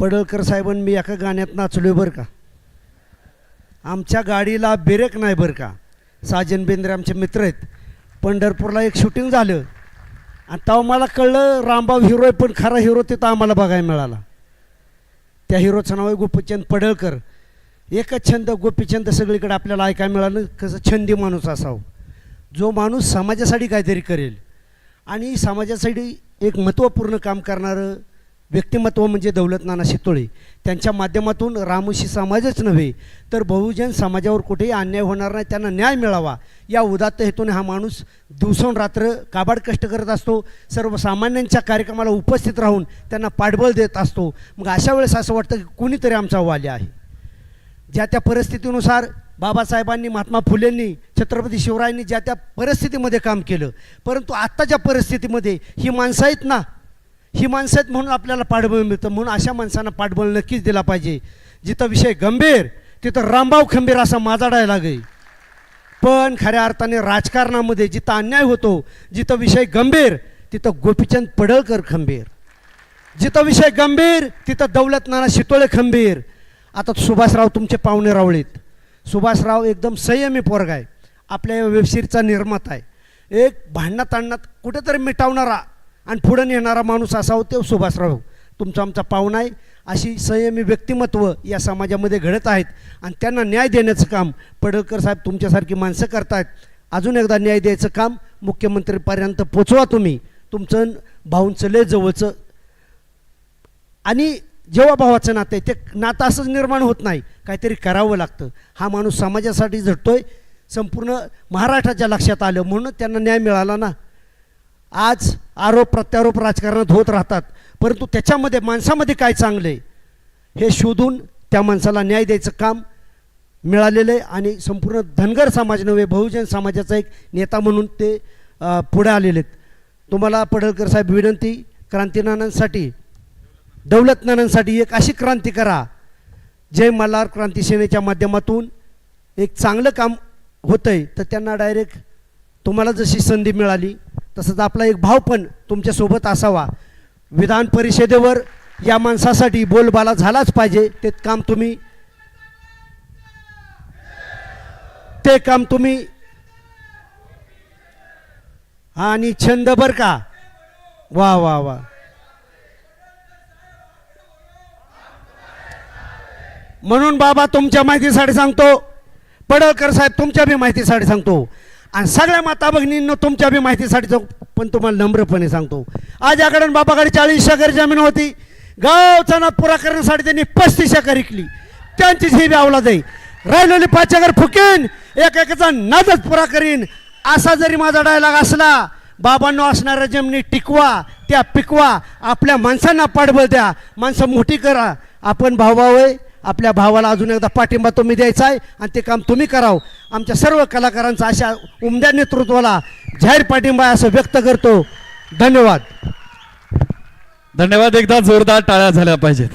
पडळकर साहेबांनी मी एका गाण्यात नाचलोय बरं का. आमच्या गाडीला ब्रेक नाही बरं का. साजन बेंद्रे आमचे मित्र आहेत. पंढरपूरला एक शूटिंग झालं आणि तेव्हा मला कळलं रामभाऊ हिरो आहे, पण खरा हिरो तिथं आम्हाला बघायला मिळाला. त्या हिरोचं नाव आहे गोपीचंद पडळकर. एकच छंद गोपीचंद सगळीकडे आपल्याला ऐकायला मिळालं. कसं छंदी माणूस असावं, जो माणूस समाजासाठी काहीतरी करेल आणि समाजासाठी एक महत्त्वपूर्ण काम करणारं व्यक्तिमत्व म्हणजे दौलत नाना शितोळे. त्यांच्या माध्यमातून रामोशी समाजच नव्हे तर बहुजन समाजावर कुठेही अन्याय होणार नाही, त्यांना न्याय मिळावा या उदात्त हेतूने हा माणूस दिवसोनरात्र काबाड कष्ट करत असतो. सर्वसामान्यांच्या कार्यक्रमाला उपस्थित राहून त्यांना पाठबळ देत असतो. मग अशा वेळेस असं वाटतं की कुणीतरी आमचा वाली आहे. ज्या त्या परिस्थितीनुसार बाबासाहेबांनी, महात्मा फुलेंनी, छत्रपती शिवरायांनी ज्या त्या परिस्थितीमध्ये काम केलं, परंतु आत्ताच्या परिस्थितीमध्ये ही माणसं आहेत ना, ही माणसं आहेत म्हणून आपल्याला पाठबळ मिळतं. म्हणून अशा माणसांना पाठबळ नक्कीच दिला पाहिजे. जिथं विषय गंभीर तिथं रामभाऊ खंबीर असा माझा डायलॉग आहे. पण खऱ्या अर्थाने राजकारणामध्ये जिथं अन्याय होतो, जिथं विषय गंभीर तिथं गोपीचंद पडळकर खंबीर, जिथं विषय गंभीर तिथं दौलत नाना शितोळे खंबीर. आता सुभाषराव तुमचे पाहुणे रावळीत. सुभाषराव एकदम संयमी पोरगा आहे. आपल्या वेबसिरीजचा निर्माता आहे. एक भांडणात तांडणात कुठेतरी मिटावणारा आणि पुढं नेणारा माणूस असावं ते सुभाषराव. तुमचा आमचा पाहुणा आहे. अशी संयमी व्यक्तिमत्व या समाजामध्ये घडत आहेत आणि त्यांना न्याय देण्याचं काम पडळकर साहेब तुमच्यासारखी माणसं करतायत. अजून एकदा न्याय द्यायचं काम मुख्यमंत्रीपर्यंत पोचवा तुम्ही. तुमचं भाऊंचं लय जवळचं आणि जेव्हा भावाचं नातं आहे ते नातं असंच निर्माण होत नाही, काहीतरी करावं लागतं. हा माणूस समाजासाठी झटतोय, संपूर्ण महाराष्ट्राच्या लक्षात आलं म्हणून त्यांना न्याय मिळाला ना. आज आरोप प्रत्यारोप राजकारणात होत राहतात, परंतु त्याच्यामध्ये माणसामध्ये काय चांगलं आहे हे शोधून त्या माणसाला न्याय द्यायचं काम मिळालेलं आहे. आणि संपूर्ण धनगर समाज नव्हे बहुजन समाजाचा एक नेता म्हणून ते पुढे आलेले आहेत. तुम्हाला पडळकर साहेब विनंती, क्रांतीनानांसाठी, दौलत नानांसाठी एक अशी क्रांती करा. जय मल्हार क्रांती सेनेच्या माध्यमातून एक चांगलं काम होतं आहे तर त्यांना डायरेक्ट तुम्हाला जशी संधी मिळाली तसंच आपला एक भाव पण तुमच्यासोबत असावा. विधान परिषदेवर या माणसासाठी बोलबाला झालाच पाहिजे. ते काम तुम्ही आणि छंद बर का. वा वा वा. म्हणून बाबा तुमच्या माहितीसाठी सांगतो, पडळकर साहेब तुमच्या बी माहितीसाठी सांगतो आणि सगळ्या माता भगिनींना तुमच्या बी माहितीसाठी सांगतो. पण तुम्हाला नम्रपणे सांगतो, आज याकडे बाबाकडे 40 एकर जमीन होती. गावचा नाद पुरा करण्यासाठी त्यांनी 35 एकर विकली. त्यांचीच ही बी अवलाद आहे. राहिलेली 5 एकर फुकीन, एक एकाचा नादच पुरा करीन. असा जरी माझा डायलॉग असला, बाबांनो असणाऱ्या जमिनी टिकवा, त्या पिकवा, आपल्या माणसांना पाठबळ द्या, माणसं मोठी करा. आपण भाऊ आहे, आपल्या भावाला अजून एकदा पाठिंबा तुम्ही द्यायचा आहे आणि ते काम तुम्ही करावं. आमच्या सर्व कलाकारांचा अशा उमद्या नेतृत्वाला जाहीर पाठिंबा असं व्यक्त करतो. धन्यवाद. धन्यवाद. एकदा जोरदार टाळ्या झाल्या पाहिजेत.